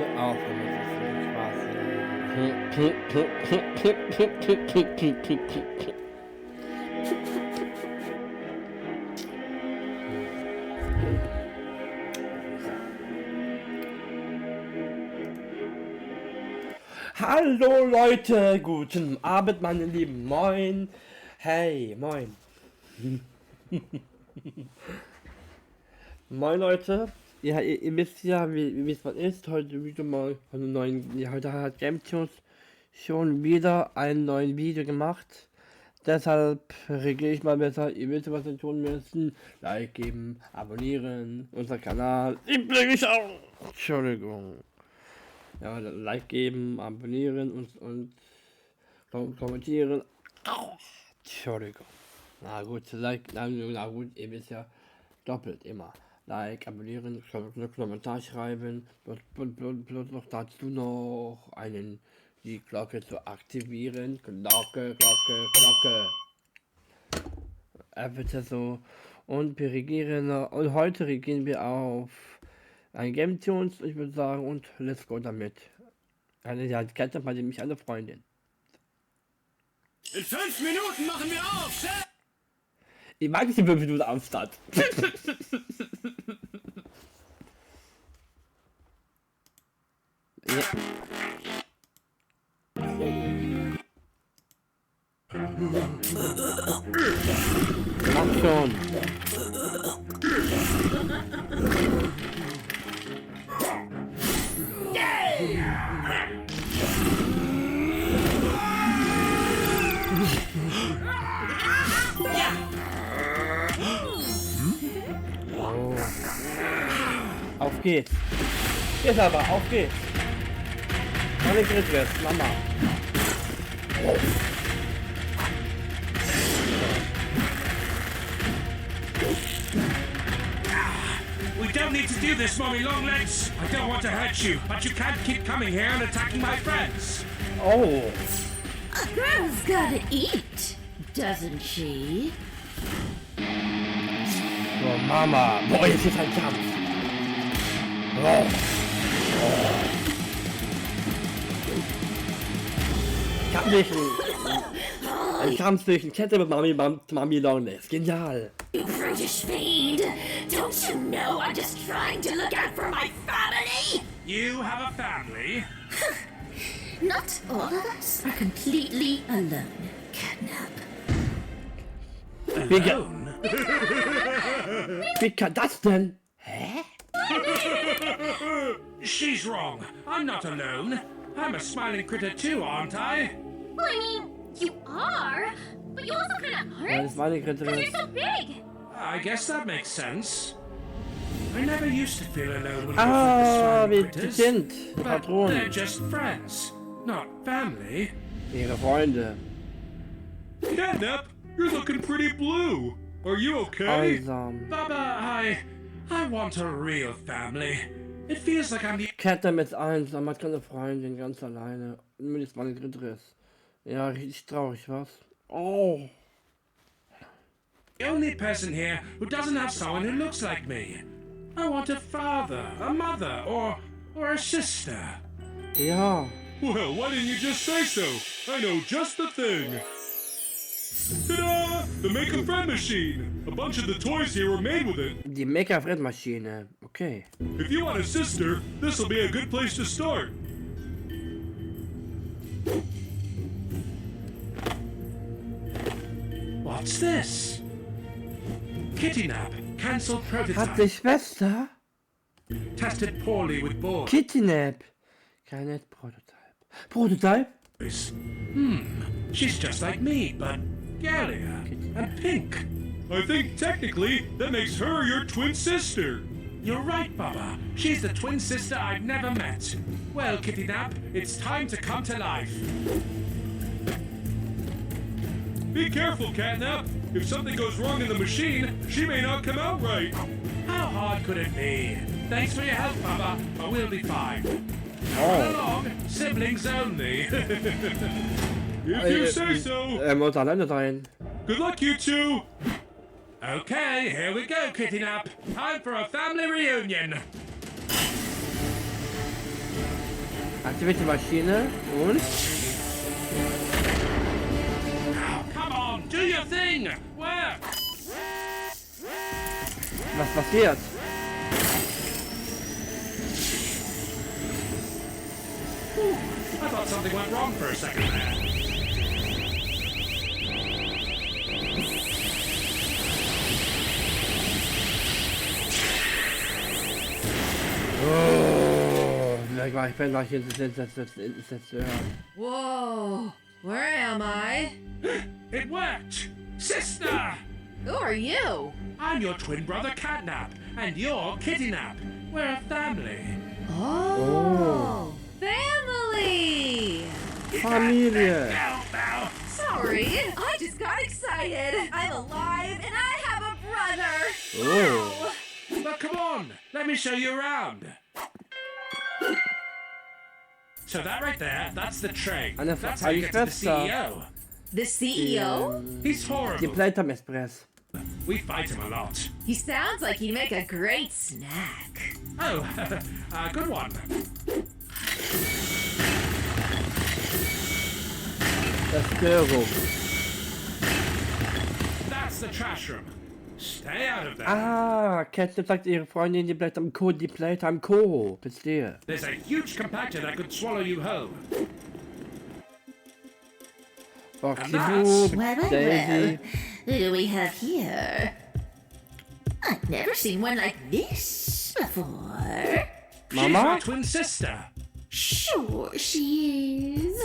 bitte auf, damit es nicht Spaß. Hallo Leute, guten Abend meine Lieben, moin, hey, moin. Moin Leute, ja, ihr wisst ja, wie es ist, heute wieder mal von einem neuen, ja, heute hat GameTunes schon wieder ein neues Video gemacht, deshalb reagiere ich mal besser, ihr wisst was wir tun müssen, Like geben, abonnieren, unser Kanal, übrigens auch, Entschuldigung. Ja, Like geben, abonnieren und kommentieren. Au, Entschuldigung. Na gut, na gut, ihr wisst ja doppelt immer. Like, abonnieren, Kommentar schreiben, bloß noch dazu noch die Glocke zu aktivieren. Glocke. Bitte so. Und wir regieren, und heute regieren wir auf ein GameTunes, ich würde sagen, und let's go damit. Ja, die kennt bei mich eine Freundin. In 5 Minuten machen wir auf, Chef! Ich mag nicht die 5 Minuten Anstatt. Ja. Mach schon. Oh. Auf geht's. Jetzt aber, auf geht's. Meine Grittwurst, Mama. Oh. We don't need to do this, Mommy Longlegs. I don't want to hurt you, but you can't keep coming here and attacking my friends. Oh. A girl's gotta eat, doesn't she? Oh, Mama. Boah, jetzt ist ein Kampf. Oh. Ein Kampf zwischen Kette mit Mami Longlegs. Genial. You brutish fiend! Don't you know I'm just trying to look out for my family? You have a family? Not all of us are completely alone, Catnap. Wie kann das denn? Hä? She's wrong. I'm not alone. I'm a smiling critter too, aren't I? Well, I mean, you are, but you also kind of hurt. Ja, das war eine Because Kette. you're so big. I guess that makes sense. I never used to feel alone when Ah, we wir were critters. sind But they're Patronen. just friends, not family. Ihre Freunde. Catnap, you're looking pretty blue. Are you okay? Einsam. Baba, I want a real family. It feels like I'm the Kette ist einsam, hat keine Freundin, ganz alleine. Nur das meine Grittwurst. Ja, richtig traurig, was? Oh. only person here who doesn't have someone who looks like me. I want a father, a mother, or a sister. Ja. Well, why didn't you just say so? I know just the thing. Ta-da! The Make a Friend machine. A bunch of the toys here were made with it. Die Mecha-Frittmaschine. Okay. If you want a sister, this will be a good place to start. What's this? Kitty Nap, cancelled Hat prototype. die Schwester? Tested poorly with boys. Kitnap. Keine Prototype. Prototype? She's just like me, but girlier and pink. I think technically that makes her your twin sister. You're right, Baba. She's the twin sister I've never met. Well, Kitty Nap, it's time to come to life. Be careful, Catnap. If something goes wrong in the machine, she may not come out right. How hard could it be? Thanks for your help, Baba, but we'll be fine. Run along, siblings only. If you say so. Muss alleine sein. Good luck, you two. Okay, here we go, Kitty Nap. Time for a family reunion. Aktiviert die Maschine und... Now, come on, do your thing. Work. Was passiert? I thought something went wrong for a second there. Oh, ich bin gleich jetzt Whoa, where am I? It worked! Sister! Who are you? I'm your twin brother Catnap, and you're Kittynap. We're a family. Oh, family! Familie. Now. Sorry, I just got excited. I'm alive and I have a brother. Oh. But come on, let me show you around. So that right there, that's the train. That's how you get to the CEO. The CEO? He's Die horrible. Plate am Espress. We fight him a lot. He sounds like he'd make a great snack. Oh, good one. Zerstörung. That's the trash room. Stay out of there. Ah, Catnap sagt ihre Freundin, die bleibt am Co. Die Plate am Co. Verstehe. There's a huge compactor that could swallow you whole. Foxy that's- Boo, Well, Daisy. who do we have here? I've never seen one like this before. She's my Mama? twin sister. Sure she is.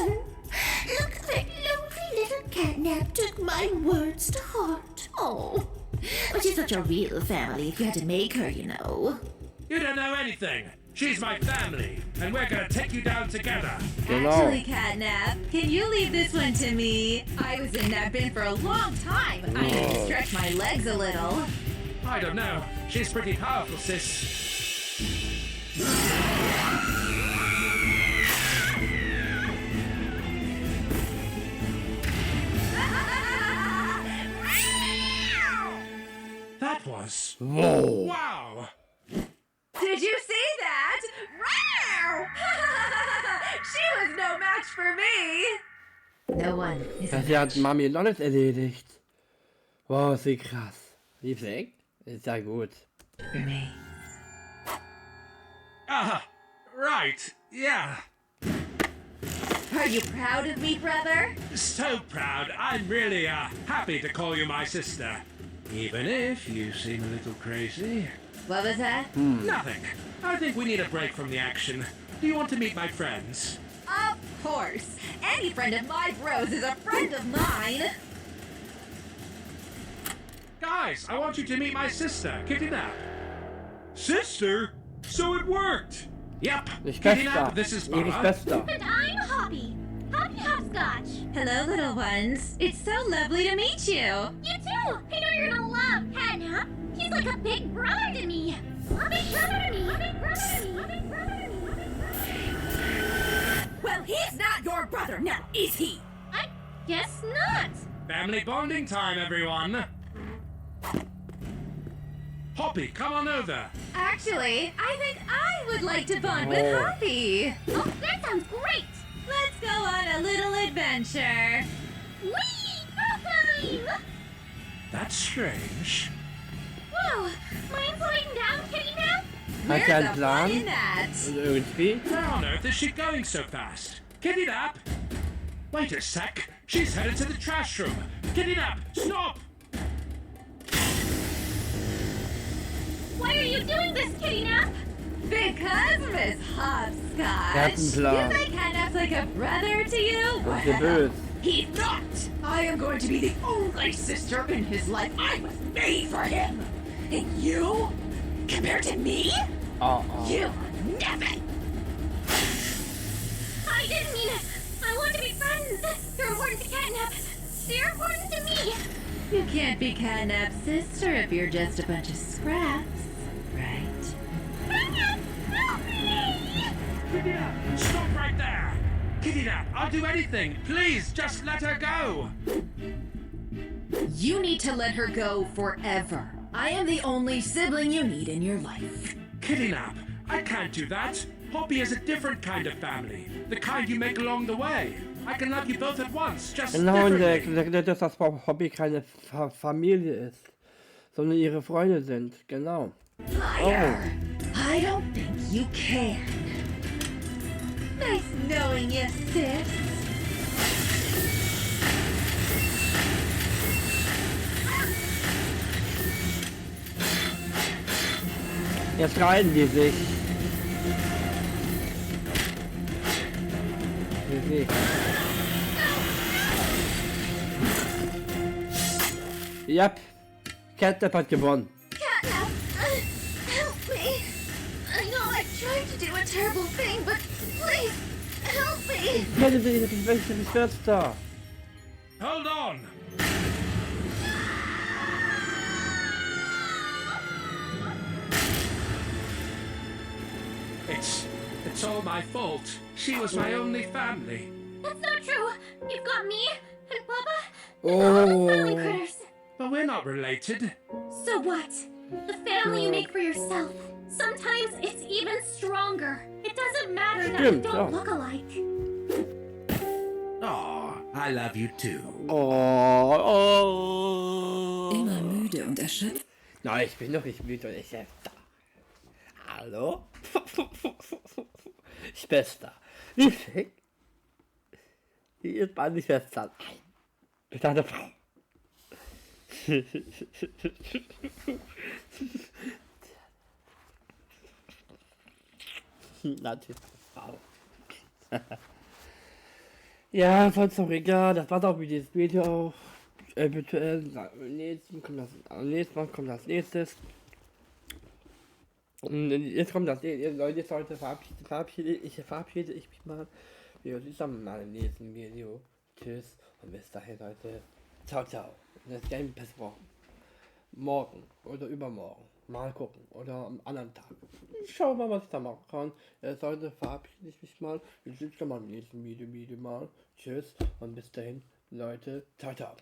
Look, that lovely little catnap took my words to heart. Oh, but she's such a real family if you had to make her, you know. You don't know anything. She's my family, and we're gonna take you down together. Genau. Actually, Catnap, can you leave this one to me? I was in that bin for a long time. I need to stretch my legs a little. I don't know. She's pretty powerful, sis. That was... Wow. Wow! Did you see that? Wow! She was no match for me. No one is a Sie hat Mami noch nicht erledigt. Wow, ist sie krass. Lieb's echt? Ist ja gut. for me. Right. Yeah. Are you proud of me, brother? So proud. I'm really, happy to call you my sister. Even if you seem a little crazy. What was that? Nothing. I think we need a break from the action. Do you want to meet my friends? Of course. Any friend of my bros is a friend of mine. Guys, I want you to meet my sister, Kitty Nap. Sister? So it worked. Yep. Die Kitty Schwester. Nap, this is Ihre Mama. Schwester. And I'm Hoppy. Hoppy Hopscotch. Hello, little ones. It's so lovely to meet you. You too. I know you're gonna love Catnap. He's like a big brother to me. A big brother to me. A big brother to me. A big brother to me. A big brother to me. Well, he's not your brother now, is he? I guess not. Family bonding time, everyone. Hoppy, come on over. Actually, I think I would like to bond with Oh. Hoppy. Oh, that sounds great. Let's go on a little adventure. Whee! Time! That's strange. Whoa! Mind slowing down, Kitty Nap? Hat Where's er the einen fun in Plan? that? Und irgendwie? Where on earth is she going so fast? Kitty Nap! Wait a sec. She's headed to the trash room. Kitty Nap, stop! Why are you doing this, Kitty Nap? Because Miss Er hat einen Hopscotch. You Plan. think Catnap's like a brother to you? Das ist böse. He's not! I am going to be the only sister in his life. I was made for him! And you? Compared to me? Oh, You are nothing! I didn't mean it. I want to be friends. You're important to Catnap. You're important to me. You can't be Catnap's sister if you're just a bunch of scraps, right? Catnap, help me! Kitty Nap, stop right there! Kitty Nap, I'll do anything. Please, just let her go. You need to let her go forever. I am the only sibling you need in your life. Kitty Nap, I can't do that. Hobby is a different kind of family. The kind you make along the way. I can love you both at once, just Genau, und differently. dass das Hobby keine Familie ist, sondern ihre Freunde sind. Genau. Liar! I don't think you can. Nice knowing you, sis. Jetzt reiben die sich. Yep. Catnap hat gewonnen. Catnap, help me. I know I tried to do a terrible thing, but please, help me. Ich kenne sie nicht, ich möchte die Schwester. Hold on. It's all my fault. She was my only family. That's not true. You've got me and Papa and all the family Oh. critters. But we're not related. So what? The family you make for yourself. Sometimes it's even stronger. It doesn't matter that we Stimmt, don't ja. look alike. Oh, I love you too. Oh. Immer müde und erschöpft. Nein, ich bin noch nicht müde und ich da. Hallo? Schwester. Wie schick? Hier ist meine Schwester. Nein. Ich dachte Frau. Natürlich Frau. Ja, sonst noch egal. Das war's auch mit diesem Video auch. Eventuell am nächsten kommt das nächstes. Und jetzt kommt das Leute, jetzt heute verabschiede ich mich mal. Wir sehen uns dann mal im nächsten Video. Tschüss und bis dahin, Leute. Ciao, ciao. Und das Game bis morgen oder übermorgen. Mal gucken. Oder am anderen Tag. Schauen wir mal, was ich da machen kann. Jetzt heute verabschiede ich mich mal. Wir sehen uns dann mal im nächsten Video mal. Tschüss und bis dahin, Leute. Ciao, ciao.